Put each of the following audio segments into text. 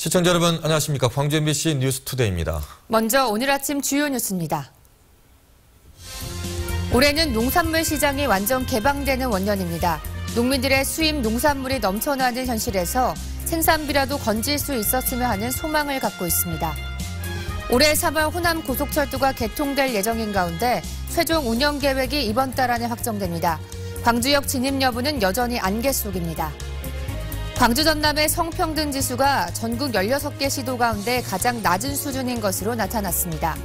시청자 여러분 안녕하십니까. 광주 MBC 뉴스투데이입니다. 먼저 오늘 아침 주요 뉴스입니다. 올해는 농산물 시장이 완전 개방되는 원년입니다. 농민들의 수입 농산물이 넘쳐나는 현실에서 생산비라도 건질 수 있었으면 하는 소망을 갖고 있습니다. 올해 3월 호남 고속철도가 개통될 예정인 가운데 최종 운영 계획이 이번 달 안에 확정됩니다. 광주역 진입 여부는 여전히 안개 속입니다. 광주 전남의 성평등 지수가 전국 16개 시도 가운데 가장 낮은 수준인 것으로 나타났습니다.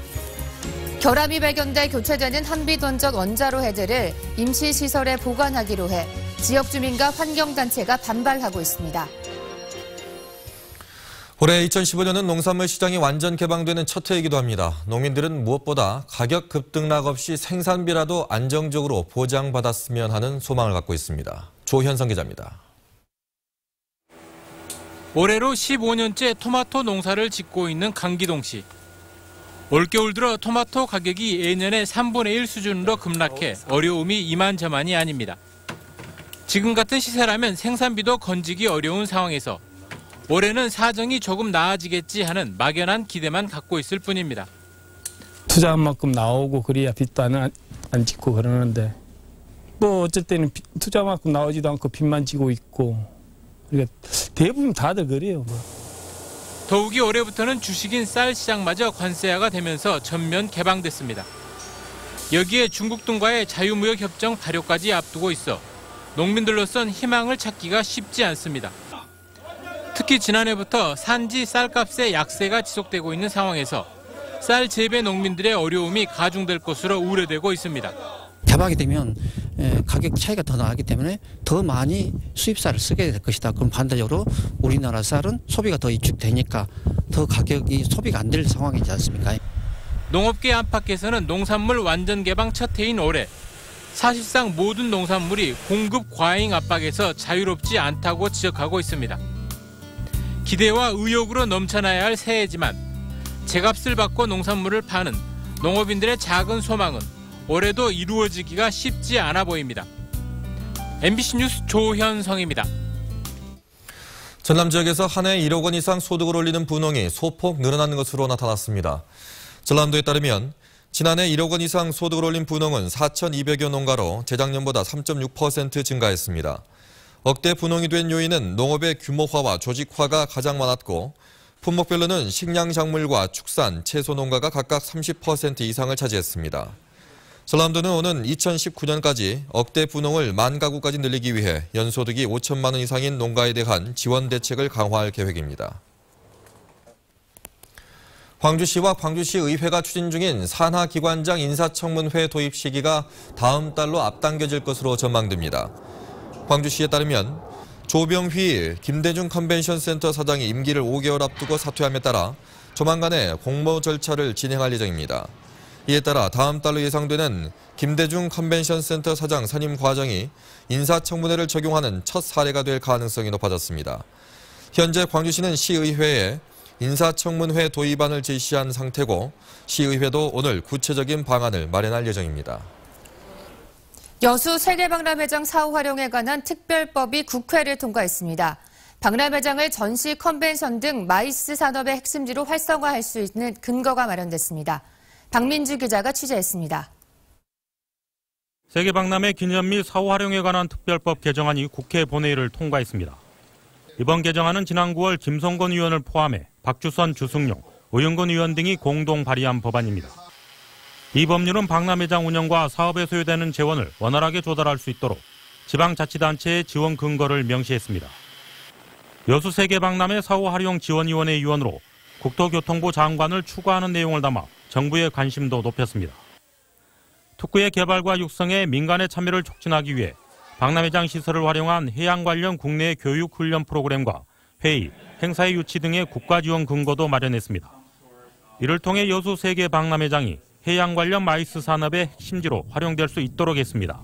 결함이 발견돼 교체되는 한빛원전 원자로 헤드를 임시시설에 보관하기로 해 지역 주민과 환경단체가 반발하고 있습니다. 올해 2015년은 농산물 시장이 완전 개방되는 첫 해이기도 합니다. 농민들은 무엇보다 가격 급등락 없이 생산비라도 안정적으로 보장받았으면 하는 소망을 갖고 있습니다. 조현성 기자입니다. 올해로 15년째 토마토 농사를 짓고 있는 강기동씨. 올겨울 들어 토마토 가격이 예년의 3분의 1 수준으로 급락해 어려움이 이만저만이 아닙니다. 지금 같은 시세라면 생산비도 건지기 어려운 상황에서 올해는 사정이 조금 나아지겠지 하는 막연한 기대만 갖고 있을 뿐입니다. 투자한 만큼 나오고 그래야 빚도 안 짓고 그러는데 뭐 어쩔 때는 투자만큼 나오지도 않고 빚만 지고 있고 그러니까 대부분 다들 그래요. 뭐. 더욱이 올해부터는 주식인 쌀 시장마저 관세화가 되면서 전면 개방됐습니다. 여기에 중국 등과의 자유무역 협정 발효까지 앞두고 있어 농민들로선 희망을 찾기가 쉽지 않습니다. 특히 지난해부터 산지 쌀값의 약세가 지속되고 있는 상황에서 쌀 재배 농민들의 어려움이 가중될 것으로 우려되고 있습니다. 개방이 되면 가격 차이가 더 나기 때문에 더 많이 수입쌀을 쓰게 될 것이다. 그럼 반대적으로 우리나라 쌀은 소비가 더 위축되니까 더 가격이 소비가 안 될 상황이지 않습니까? 농업계 안팎에서는 농산물 완전 개방 첫 해인 올해 사실상 모든 농산물이 공급 과잉 압박에서 자유롭지 않다고 지적하고 있습니다. 기대와 의욕으로 넘쳐나야 할 새해지만 제값을 받고 농산물을 파는 농업인들의 작은 소망은 올해도 이루어지기가 쉽지 않아 보입니다. MBC 뉴스 조현성입니다. 전남 지역에서 한 해 1억 원 이상 소득을 올리는 분홍이 소폭 늘어나는 것으로 나타났습니다. 전남도에 따르면 지난해 1억 원 이상 소득을 올린 분홍은 4,200여 농가로 재작년보다 3.6% 증가했습니다. 억대 분홍이 된 요인은 농업의 규모화와 조직화가 가장 많았고 품목별로는 식량작물과 축산, 채소 농가가 각각 30% 이상을 차지했습니다. 전남도는 오는 2019년까지 억대 분홍을 10,000가구까지 늘리기 위해 연소득이 5천만 원 이상인 농가에 대한 지원 대책을 강화할 계획입니다. 광주시와 광주시 의회가 추진 중인 산하기관장 인사청문회 도입 시기가 다음 달로 앞당겨질 것으로 전망됩니다. 광주시에 따르면 조병휘 김대중 컨벤션센터 사장이 임기를 5개월 앞두고 사퇴함에 따라 조만간에 공모 절차를 진행할 예정입니다. 이에 따라 다음 달로 예상되는 김대중 컨벤션센터 사장 선임 과정이 인사청문회를 적용하는 첫 사례가 될 가능성이 높아졌습니다. 현재 광주시는 시의회에 인사청문회 도입안을 제시한 상태고 시의회도 오늘 구체적인 방안을 마련할 예정입니다. 여수 세계박람회장 사후 활용에 관한 특별법이 국회를 통과했습니다. 박람회장을 전시 컨벤션 등 마이스 산업의 핵심지로 활성화할 수 있는 근거가 마련됐습니다. 박민주 기자가 취재했습니다. 세계박람회 기념 및 사후 활용에 관한 특별법 개정안이 국회 본회의를 통과했습니다. 이번 개정안은 지난 9월 김성건 의원을 포함해 박주선, 주승용, 오영건 의원 등이 공동 발의한 법안입니다. 이 법률은 박람회장 운영과 사업에 소요되는 재원을 원활하게 조달할 수 있도록 지방자치단체의 지원 근거를 명시했습니다. 여수 세계박람회 사후 활용 지원위원회 위원으로 국토교통부 장관을 추구하는 내용을 담아 정부의 관심도 높였습니다. 특구의 개발과 육성에 민간의 참여를 촉진하기 위해 박람회장 시설을 활용한 해양 관련 국내 교육 훈련 프로그램과 회의, 행사의 유치 등의 국가 지원 근거도 마련했습니다. 이를 통해 여수 세계 박람회장이 해양 관련 마이스 산업의 핵심지로 활용될 수 있도록 했습니다.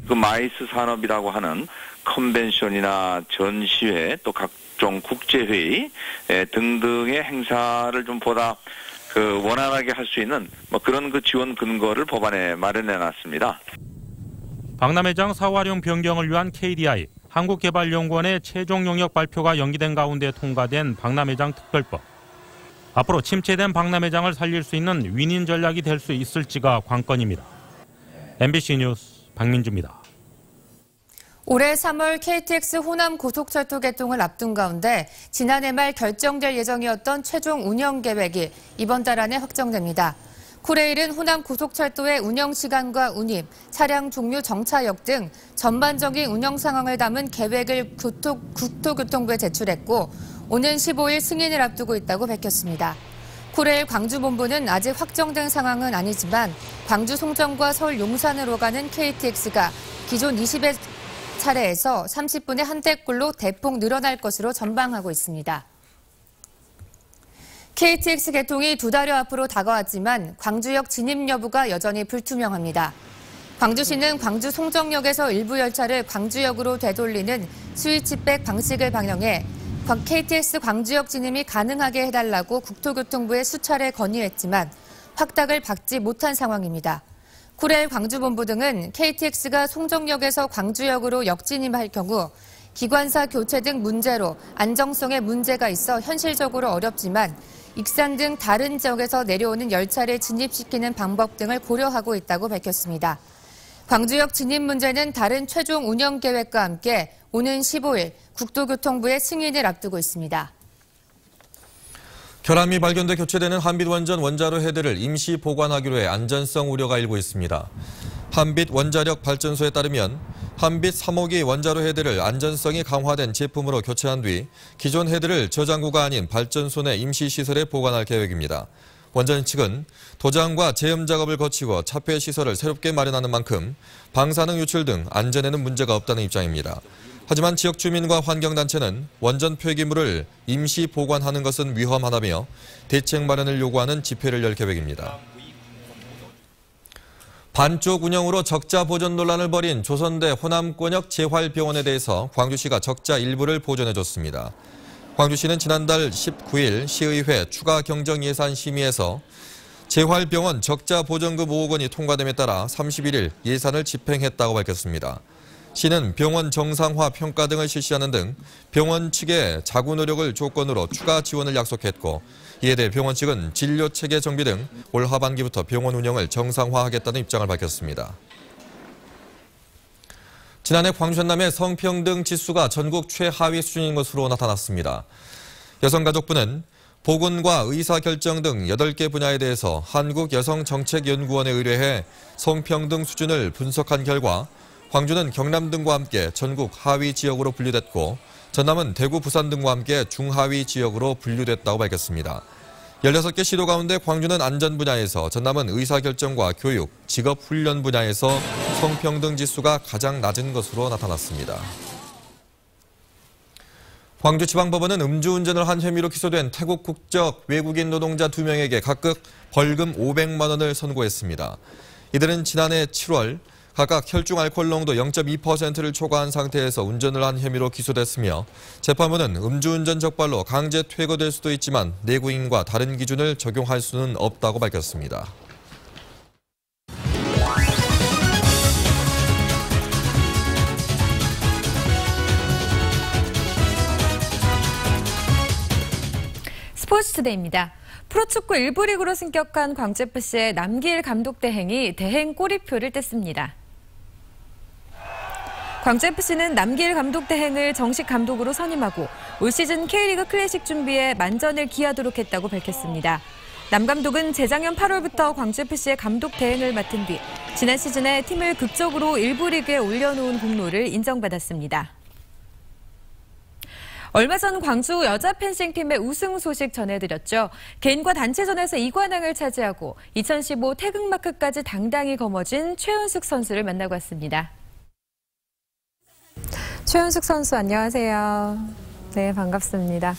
그 마이스 산업이라고 하는 컨벤션이나 전시회 또 각종 국제회의 등등의 행사를 좀 보다 원활하게 할 수 있는 그런 지원 근거를 법안에 마련해 놨습니다. 박람회장 사후 활용 변경을 위한 KDI 한국개발연구원의 최종 용역 발표가 연기된 가운데 통과된 박람회장 특별법. 앞으로 침체된 박람회장을 살릴 수 있는 윈윈 전략이 될 수 있을지가 관건입니다. MBC 뉴스 박민주입니다. 올해 3월 KTX 호남 고속철도 개통을 앞둔 가운데 지난해 말 결정될 예정이었던 최종 운영 계획이 이번 달 안에 확정됩니다. 코레일은 호남 고속철도의 운영 시간과 운임, 차량 종류 정차역 등 전반적인 운영 상황을 담은 계획을 국토교통부에 제출했고 오는 15일 승인을 앞두고 있다고 밝혔습니다. 코레일 광주본부는 아직 확정된 상황은 아니지만 광주 송정과 서울 용산으로 가는 KTX가 기존 20회 차례에서 30분에 한 대꼴로 대폭 늘어날 것으로 전망하고 있습니다. KTX 개통이 2달여 앞으로 다가왔지만 광주역 진입 여부가 여전히 불투명합니다. 광주시는 광주 송정역에서 일부 열차를 광주역으로 되돌리는 스위치백 방식을 방영해 KTX 광주역 진입이 가능하게 해달라고 국토교통부에 수차례 건의했지만 확답을 받지 못한 상황입니다. 코레일 광주본부 등은 KTX가 송정역에서 광주역으로 역진입할 경우 기관사 교체 등 문제로 안정성에 문제가 있어 현실적으로 어렵지만 익산 등 다른 지역에서 내려오는 열차를 진입시키는 방법 등을 고려하고 있다고 밝혔습니다. 광주역 진입 문제는 다른 최종 운영 계획과 함께 오는 15일 국토교통부의 승인을 앞두고 있습니다. 결함이 발견돼 교체되는 한빛 원전 원자로 헤드를 임시 보관하기로 해 안전성 우려가 일고 있습니다. 한빛 원자력 발전소에 따르면 한빛 3호기 원자로 헤드를 안전성이 강화된 제품으로 교체한 뒤 기존 헤드를 저장고가 아닌 발전소 내 임시시설에 보관할 계획입니다. 원전 측은 도장과 제염 작업을 거치고 차폐 시설을 새롭게 마련하는 만큼 방사능 유출 등 안전에는 문제가 없다는 입장입니다. 하지만 지역 주민과 환경단체는 원전 폐기물을 임시 보관하는 것은 위험하다며 대책 마련을 요구하는 집회를 열 계획입니다. 반쪽 운영으로 적자 보존 논란을 벌인 조선대 호남권역 재활병원에 대해서 광주시가 적자 일부를 보존해줬습니다. 광주시는 지난달 19일 시의회 추가 경정 예산 심의에서 재활병원 적자 보전금 5억 원이 통과됨에 따라 31일 예산을 집행했다고 밝혔습니다. 시는 병원 정상화 평가 등을 실시하는 등 병원 측의 자구 노력을 조건으로 추가 지원을 약속했고 이에 대해 병원 측은 진료체계 정비 등 올 하반기부터 병원 운영을 정상화하겠다는 입장을 밝혔습니다. 지난해 광주 전남의 성평등 지수가 전국 최하위 수준인 것으로 나타났습니다. 여성가족부는 보건과 의사결정 등 8개 분야에 대해서 한국여성정책연구원에 의뢰해 성평등 수준을 분석한 결과 광주는 경남 등과 함께 전국 하위 지역으로 분류됐고 전남은 대구, 부산 등과 함께 중하위 지역으로 분류됐다고 밝혔습니다. 16개 시도 가운데 광주는 안전 분야에서, 전남은 의사결정과 교육, 직업훈련 분야에서 성평등 지수가 가장 낮은 것으로 나타났습니다. 광주지방법원은 음주운전을 한 혐의로 기소된 태국 국적 외국인 노동자 2명에게 각각 벌금 500만 원을 선고했습니다. 이들은 지난해 7월 각각 혈중 알코올 농도 0.2%를 초과한 상태에서 운전을 한 혐의로 기소됐으며 재판부는 음주운전 적발로 강제 퇴거될 수도 있지만 내구인과 다른 기준을 적용할 수는 없다고 밝혔습니다. 스포츠투데이입니다. 프로축구 1부 리그로 승격한 광주FC의 남기일 감독 대행이 대행 꼬리표를 뗐습니다. 광주FC는 남기일 감독 대행을 정식 감독으로 선임하고 올 시즌 K리그 클래식 준비에 만전을 기하도록 했다고 밝혔습니다. 남 감독은 재작년 8월부터 광주FC의 감독 대행을 맡은 뒤 지난 시즌에 팀을 극적으로 1부 리그에 올려놓은 공로를 인정받았습니다. 얼마 전 광주 여자 펜싱팀의 우승 소식 전해드렸죠. 개인과 단체전에서 2관왕을 차지하고 2015 태극마크까지 당당히 거머쥔 최은숙 선수를 만나고 왔습니다. 최은숙 선수 안녕하세요. 네, 반갑습니다.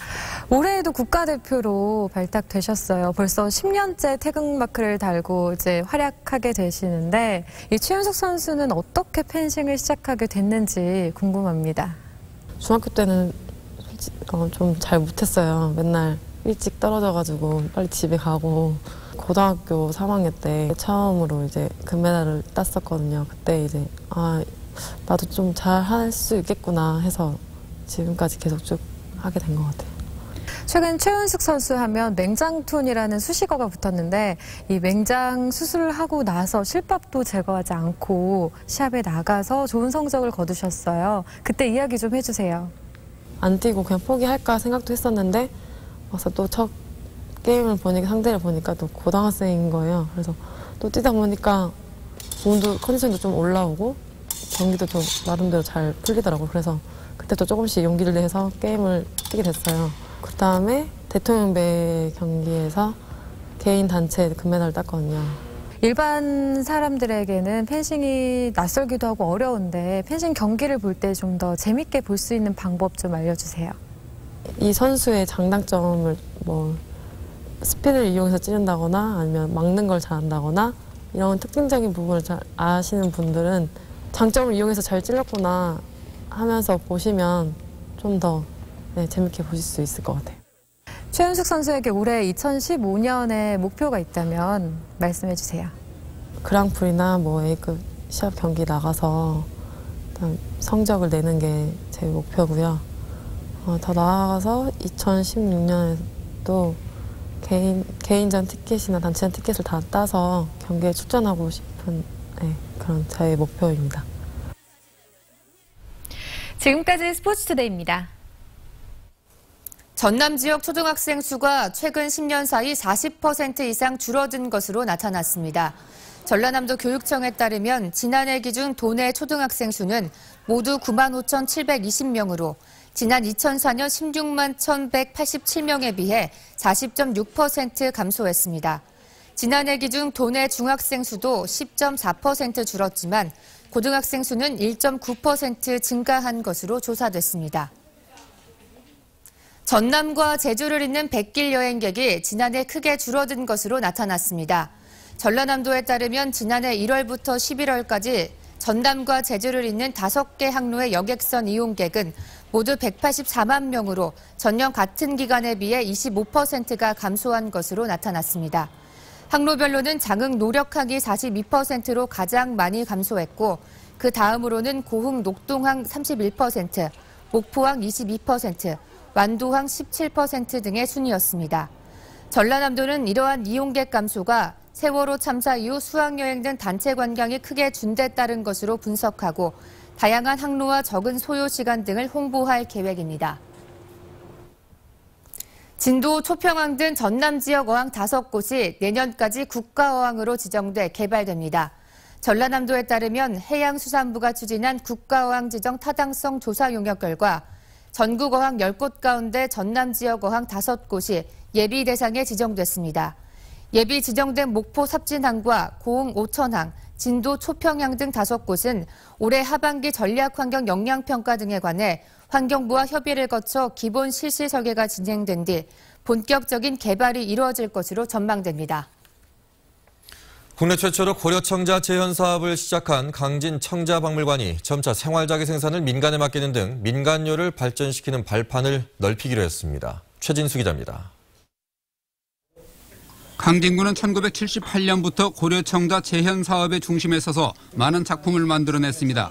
올해에도 국가대표로 발탁되셨어요. 벌써 10년째 태극마크를 달고 이제 활약하게 되시는데 이 최은숙 선수는 어떻게 펜싱을 시작하게 됐는지 궁금합니다. 중학교 때는 좀 잘 못했어요. 맨날 일찍 떨어져가지고 빨리 집에 가고 고등학교 3학년 때 처음으로 이제 금메달을 땄었거든요. 그때 이제 나도 좀 잘 할 수 있겠구나 해서 지금까지 계속 쭉 하게 된 것 같아요. 최근 최은숙 선수 하면 맹장툰이라는 수식어가 붙었는데 이 맹장 수술을 하고 나서 실밥도 제거하지 않고 시합에 나가서 좋은 성적을 거두셨어요. 그때 이야기 좀 해주세요. 안 뛰고 그냥 포기할까 생각도 했었는데 와서 또 첫 게임을 보니까 상대를 보니까 또 고등학생인 거예요. 그래서 또 뛰다 보니까 몸도 컨디션도 좀 올라오고 경기도 좀 나름대로 잘 풀리더라고요. 그래서 그때 또 조금씩 용기를 내서 게임을 뛰게 됐어요. 그 다음에 대통령배 경기에서 개인 단체 금메달을 땄거든요. 일반 사람들에게는 펜싱이 낯설기도 하고 어려운데 펜싱 경기를 볼 때 좀 더 재밌게 볼 수 있는 방법 좀 알려주세요. 이 선수의 장단점을 스피드를 이용해서 찌른다거나 아니면 막는 걸 잘한다거나 이런 특징적인 부분을 잘 아시는 분들은 장점을 이용해서 잘 찔렀구나 하면서 보시면 좀 더 재밌게 보실 수 있을 것 같아요. 최은숙 선수에게 올해 2015년에 목표가 있다면 말씀해 주세요. 그랑프리나 A급 시합 경기 나가서 일단 성적을 내는 게 제 목표고요. 더 나아가서 2016년에도 개인전 티켓이나 단체전 티켓을 다 따서 경기에 출전하고 싶은 그런 제 목표입니다. 지금까지 스포츠투데이입니다. 전남 지역 초등학생 수가 최근 10년 사이 40% 이상 줄어든 것으로 나타났습니다. 전라남도 교육청에 따르면 지난해 기준 도내 초등학생 수는 모두 95,720명으로 지난 2004년 16만 1,187명에 비해 40.6% 감소했습니다. 지난해 기준 도내 중학생 수도 10.4% 줄었지만 고등학생 수는 1.9% 증가한 것으로 조사됐습니다. 전남과 제주를 잇는 백길 여행객이 지난해 크게 줄어든 것으로 나타났습니다. 전라남도에 따르면 지난해 1월부터 11월까지 전남과 제주를 잇는 5개 항로의 여객선 이용객은 모두 184만 명으로 전년 같은 기간에 비해 25%가 감소한 것으로 나타났습니다. 항로별로는 장흥 노력항이 42%로 가장 많이 감소했고 그 다음으로는 고흥 녹동항 31%, 목포항 22%, 완도항 17% 등의 순이었습니다. 전라남도는 이러한 이용객 감소가 세월호 참사 이후 수학여행 등 단체 관광이 크게 준데 따른 것으로 분석하고 다양한 항로와 적은 소요 시간 등을 홍보할 계획입니다. 진도, 초평항 등 전남 지역 어항 5곳이 내년까지 국가어항으로 지정돼 개발됩니다. 전라남도에 따르면 해양수산부가 추진한 국가어항 지정 타당성 조사 용역 결과 전국 어항 10곳 가운데 전남 지역 어항 5곳이 예비 대상에 지정됐습니다. 예비 지정된 목포 삽진항과 고흥 오천항, 진도 초평항 등 5곳은 올해 하반기 전략환경 영향평가 등에 관해 환경부와 협의를 거쳐 기본 실시 설계가 진행된 뒤 본격적인 개발이 이루어질 것으로 전망됩니다. 국내 최초로 고려 청자 재현 사업을 시작한 강진 청자박물관이 점차 생활자재 생산을 민간에 맡기는 등 민간료를 발전시키는 발판을 넓히기로 했습니다. 최진수 기자입니다. 강진구는 1978년부터 고려 청자 재현 사업의 중심에 서서 많은 작품을 만들어냈습니다.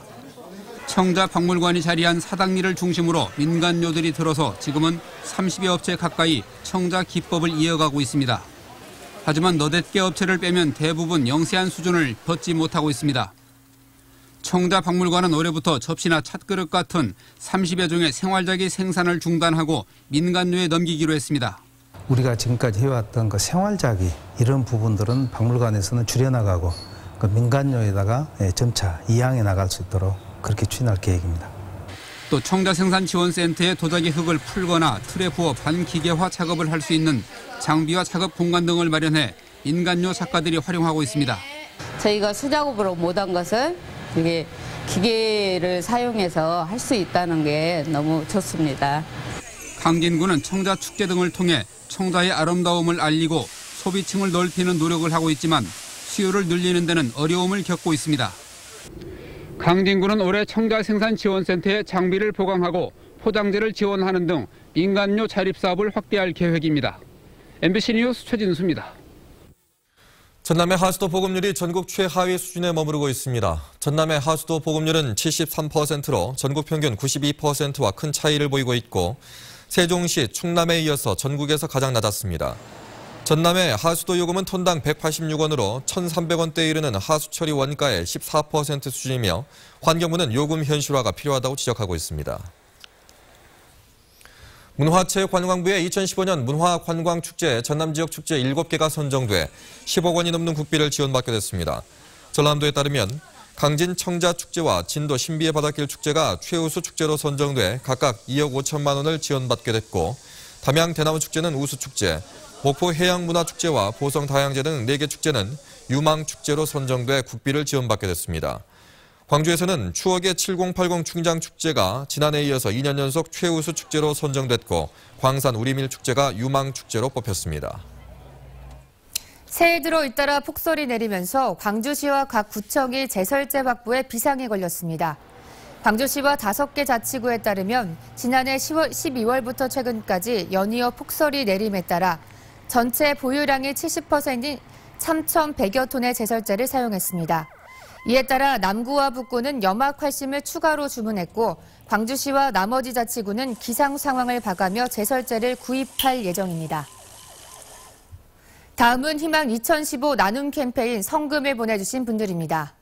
청자 박물관이 자리한 사당리를 중심으로 민간료들이 들어서 지금은 30여 업체 가까이 청자 기법을 이어가고 있습니다. 하지만 너댓 개 업체를 빼면 대부분 영세한 수준을 벗지 못하고 있습니다. 청자 박물관은 올해부터 접시나 찻그릇 같은 30여 종의 생활자기 생산을 중단하고 민간료에 넘기기로 했습니다. 우리가 지금까지 해왔던 그 생활자기 이런 부분들은 박물관에서는 줄여나가고 그 민간료에다가 점차 이양해 나갈 수 있도록 그렇게 추진할 계획입니다. 또 청자생산지원센터에 도자기 흙을 풀거나 틀에 부어 반기계화 작업을 할 수 있는 장비와 작업 공간 등을 마련해 민간료 작가들이 활용하고 있습니다. 저희가 수작업으로 못한 것을 이게 기계를 사용해서 할 수 있다는 게 너무 좋습니다. 강진구는 청자축제 등을 통해 청자의 아름다움을 알리고 소비층을 넓히는 노력을 하고 있지만 수요를 늘리는 데는 어려움을 겪고 있습니다. 강진구는 올해 청자생산지원센터에 장비를 보강하고 포장재를 지원하는 등 민간료 자립 사업을 확대할 계획입니다. MBC 뉴스 최진수입니다. 전남의 하수도 보급률이 전국 최하위 수준에 머무르고 있습니다. 전남의 하수도 보급률은 73%로 전국 평균 92%와 큰 차이를 보이고 있고 세종시, 충남에 이어서 전국에서 가장 낮았습니다. 전남의 하수도 요금은 톤당 186원으로 1,300원대에 이르는 하수처리 원가의 14% 수준이며 환경부는 요금 현실화가 필요하다고 지적하고 있습니다. 문화체육관광부의 2015년 문화관광축제 전남지역축제 7개가 선정돼 10억 원이 넘는 국비를 지원받게 됐습니다. 전남도에 따르면 강진 청자축제와 진도 신비의 바닷길 축제가 최우수 축제로 선정돼 각각 2억 5천만 원을 지원받게 됐고 담양 대나무축제는 우수축제, 목포 해양문화축제와 보성 다양제 등 4개 축제는 유망축제로 선정돼 국비를 지원받게 됐습니다. 광주에서는 추억의 7080 충장축제가 지난해에 이어서 2년 연속 최우수 축제로 선정됐고 광산 우리밀축제가 유망축제로 뽑혔습니다. 새해 들어 잇따라 폭설이 내리면서 광주시와 각 구청이 제설제 확보에 비상에 걸렸습니다. 광주시와 5개 자치구에 따르면 지난해 12월부터 최근까지 연이어 폭설이 내림에 따라 전체 보유량의 70%인 3,100여 톤의 제설제를 사용했습니다. 이에 따라 남구와 북구는 염화칼슘을 추가로 주문했고 광주시와 나머지 자치구는 기상 상황을 봐가며 제설제를 구입할 예정입니다. 다음은 희망 2015 나눔 캠페인 성금을 보내주신 분들입니다.